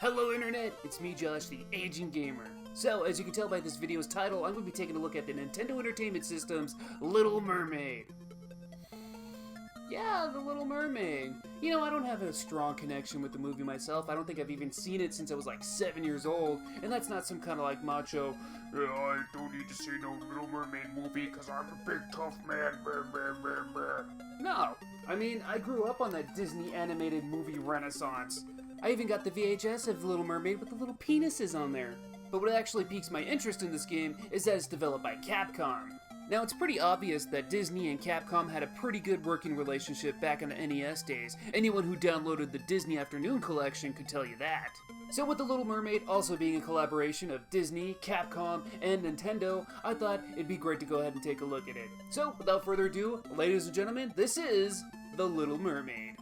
Hello Internet, it's me Josh, the Aging Gamer. So, as you can tell by this video's title, I'm going to be taking a look at the Nintendo Entertainment System's Little Mermaid. Yeah, The Little Mermaid. You know, I don't have a strong connection with the movie myself. I don't think I've even seen it since I was like 7 years old, and that's not some kind of like macho, yeah, I don't need to see no Little Mermaid movie because I'm a big tough man. No, I mean, I grew up on that Disney animated movie renaissance. I even got the VHS of The Little Mermaid with the little penises on there. But what actually piques my interest in this game is that it's developed by Capcom. Now, it's pretty obvious that Disney and Capcom had a pretty good working relationship back in the NES days. Anyone who downloaded the Disney Afternoon Collection could tell you that. So with The Little Mermaid also being a collaboration of Disney, Capcom, and Nintendo, I thought it'd be great to go ahead and take a look at it. So, without further ado, ladies and gentlemen, this is The Little Mermaid.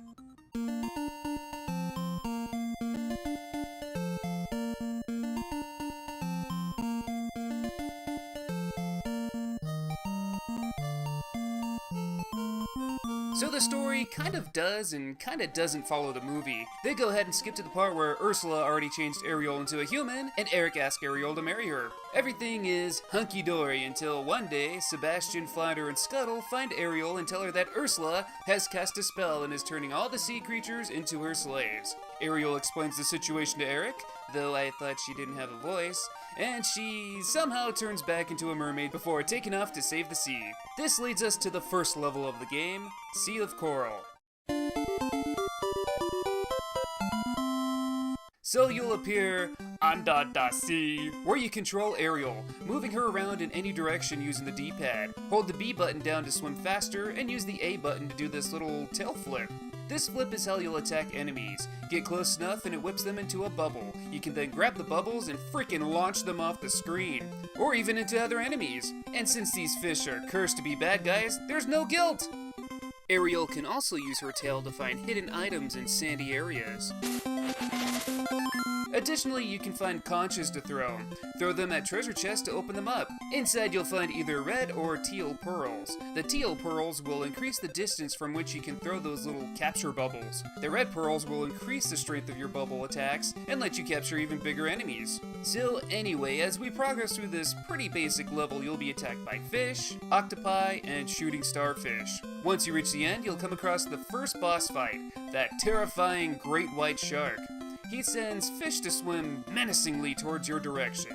So the story kind of does and kind of doesn't follow the movie. They go ahead and skip to the part where Ursula already changed Ariel into a human, and Eric asks Ariel to marry her. Everything is hunky-dory until one day, Sebastian, Flounder, and Scuttle find Ariel and tell her that Ursula has cast a spell and is turning all the sea creatures into her slaves. Ariel explains the situation to Eric, though I thought she didn't have a voice, and she somehow turns back into a mermaid before taking off to save the sea. This leads us to the first level of the game, Sea of Coral. So you'll appear under the sea, where you control Ariel, moving her around in any direction using the D-pad. Hold the B button down to swim faster, and use the A button to do this little tail flip. This flip is how you'll attack enemies. Get close enough and it whips them into a bubble. You can then grab the bubbles and freaking launch them off the screen. Or even into other enemies. And since these fish are cursed to be bad guys, there's no guilt! Ariel can also use her tail to find hidden items in sandy areas. Additionally, you can find conches to throw. Throw them at treasure chests to open them up. Inside you'll find either red or teal pearls. The teal pearls will increase the distance from which you can throw those little capture bubbles. The red pearls will increase the strength of your bubble attacks and let you capture even bigger enemies. So anyway, as we progress through this pretty basic level, you'll be attacked by fish, octopi, and shooting starfish. Once you reach the end, you'll come across the first boss fight, that terrifying great white shark. He sends fish to swim menacingly towards your direction,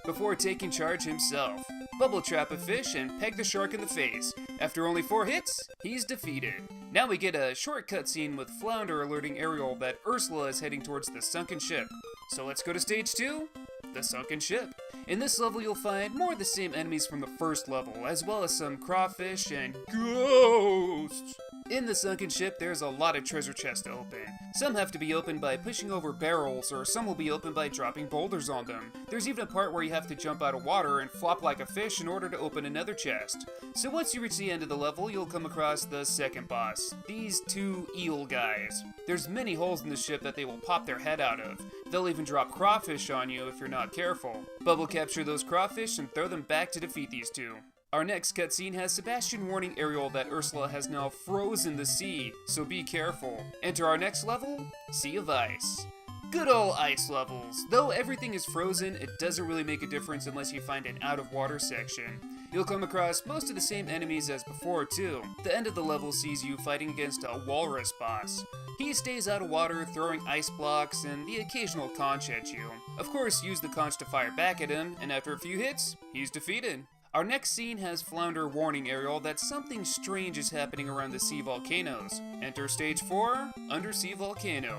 before taking charge himself. Bubble trap a fish and peg the shark in the face. After only 4 hits, he's defeated. Now we get a short cutscene with Flounder alerting Ariel that Ursula is heading towards the sunken ship. So let's go to stage 2, the sunken ship. In this level you'll find more of the same enemies from the first level, as well as some crawfish and ghosts. In the sunken ship, there's a lot of treasure chests to open. Some have to be opened by pushing over barrels, or some will be opened by dropping boulders on them. There's even a part where you have to jump out of water and flop like a fish in order to open another chest. So once you reach the end of the level, you'll come across the second boss, these 2 eel guys. There's many holes in the ship that they will pop their head out of. They'll even drop crawfish on you if you're not careful. Bubble capture those crawfish and throw them back to defeat these 2. Our next cutscene has Sebastian warning Ariel that Ursula has now frozen the sea, so be careful. Enter our next level, Sea of Ice. Good old ice levels. Though everything is frozen, it doesn't really make a difference unless you find an out-of-water section. You'll come across most of the same enemies as before too. The end of the level sees you fighting against a walrus boss. He stays out of water, throwing ice blocks and the occasional conch at you. Of course, use the conch to fire back at him, and after a few hits, he's defeated. Our next scene has Flounder warning Ariel that something strange is happening around the sea volcanoes. Enter stage 4, Undersea Volcano.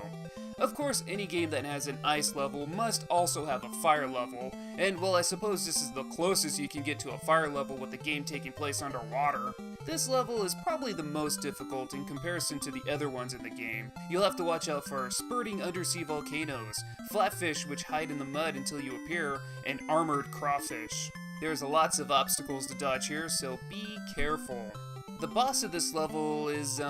Of course, any game that has an ice level must also have a fire level, and well, I suppose this is the closest you can get to a fire level with the game taking place underwater. This level is probably the most difficult in comparison to the other ones in the game. You'll have to watch out for spurting undersea volcanoes, flatfish which hide in the mud until you appear, and armored crawfish. There's lots of obstacles to dodge here, so be careful. The boss of this level is,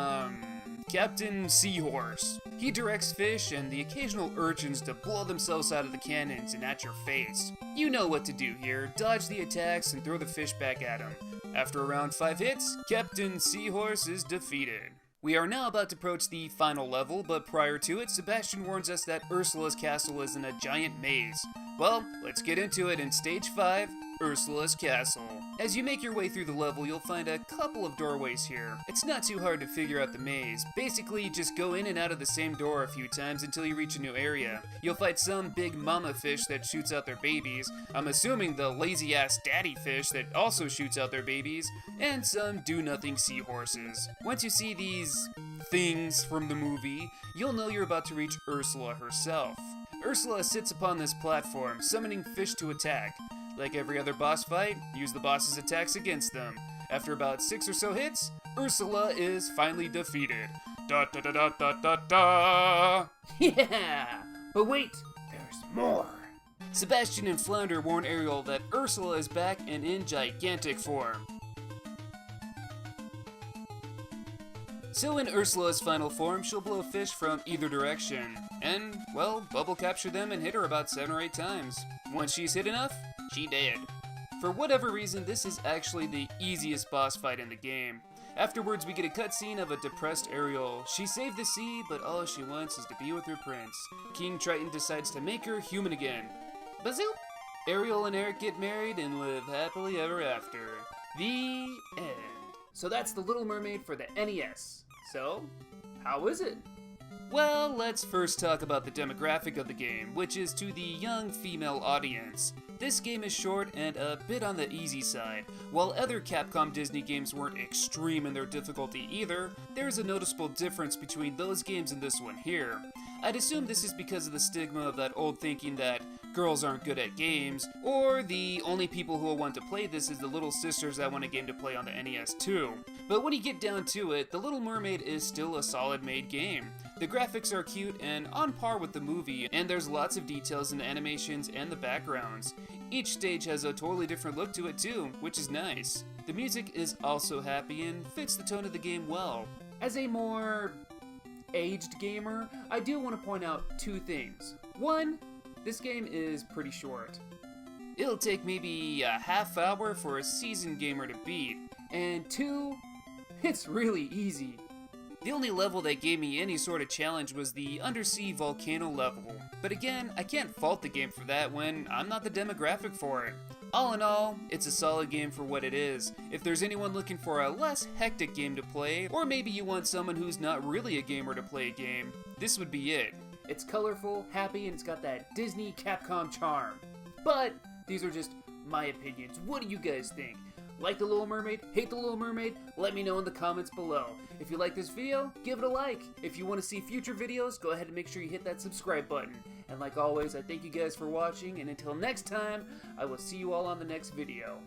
Captain Seahorse. He directs fish and the occasional urchins to blow themselves out of the cannons and at your face. You know what to do here, dodge the attacks and throw the fish back at him. After around 5 hits, Captain Seahorse is defeated. We are now about to approach the final level, but prior to it, Sebastian warns us that Ursula's castle is in a giant maze. Well, let's get into it in Stage 5, Ursula's Castle. As you make your way through the level, you'll find a couple of doorways here. It's not too hard to figure out the maze. Basically, just go in and out of the same door a few times until you reach a new area. You'll fight some big mama fish that shoots out their babies, I'm assuming the lazy-ass daddy fish that also shoots out their babies, and some do-nothing seahorses. Once you see these things from the movie, you'll know you're about to reach Ursula herself. Ursula sits upon this platform, summoning fish to attack. Like every other boss fight, use the boss's attacks against them. After about 6 or so hits, Ursula is finally defeated. Da da da da da da da! Yeah! But wait, there's more! Sebastian and Flounder warn Ariel that Ursula is back and in gigantic form. So in Ursula's final form, she'll blow fish from either direction, and, well, bubble capture them and hit her about 7 or 8 times. Once she's hit enough, she dead. For whatever reason, this is actually the easiest boss fight in the game. Afterwards, we get a cutscene of a depressed Ariel. She saved the sea, but all she wants is to be with her prince. King Triton decides to make her human again. Bazoop! Ariel and Eric get married and live happily ever after. The end. So that's The Little Mermaid for the NES. So, how is it? Well, let's first talk about the demographic of the game, which is to the young female audience. This game is short and a bit on the easy side. While other Capcom Disney games weren't extreme in their difficulty either, there's a noticeable difference between those games and this one here. I'd assume this is because of the stigma of that old thinking that girls aren't good at games, or the only people who will want to play this is the little sisters that want a game to play on the NES too. But when you get down to it, The Little Mermaid is still a solid made game. The graphics are cute and on par with the movie, and there's lots of details in the animations and the backgrounds. Each stage has a totally different look to it too, which is nice. The music is also happy and fits the tone of the game well. As a more aged gamer, I do want to point out 2 things. 1, this game is pretty short. It'll take maybe a half hour for a seasoned gamer to beat. And 2, it's really easy. The only level that gave me any sort of challenge was the undersea volcano level. But again, I can't fault the game for that when I'm not the demographic for it. All in all, it's a solid game for what it is. If there's anyone looking for a less hectic game to play, or maybe you want someone who's not really a gamer to play a game, this would be it. It's colorful, happy, and it's got that Disney Capcom charm. But these are just my opinions. What do you guys think? Like The Little Mermaid? Hate The Little Mermaid? Let me know in the comments below. If you like this video, give it a like. If you want to see future videos, go ahead and make sure you hit that subscribe button. And like always, I thank you guys for watching, and until next time, I will see you all on the next video.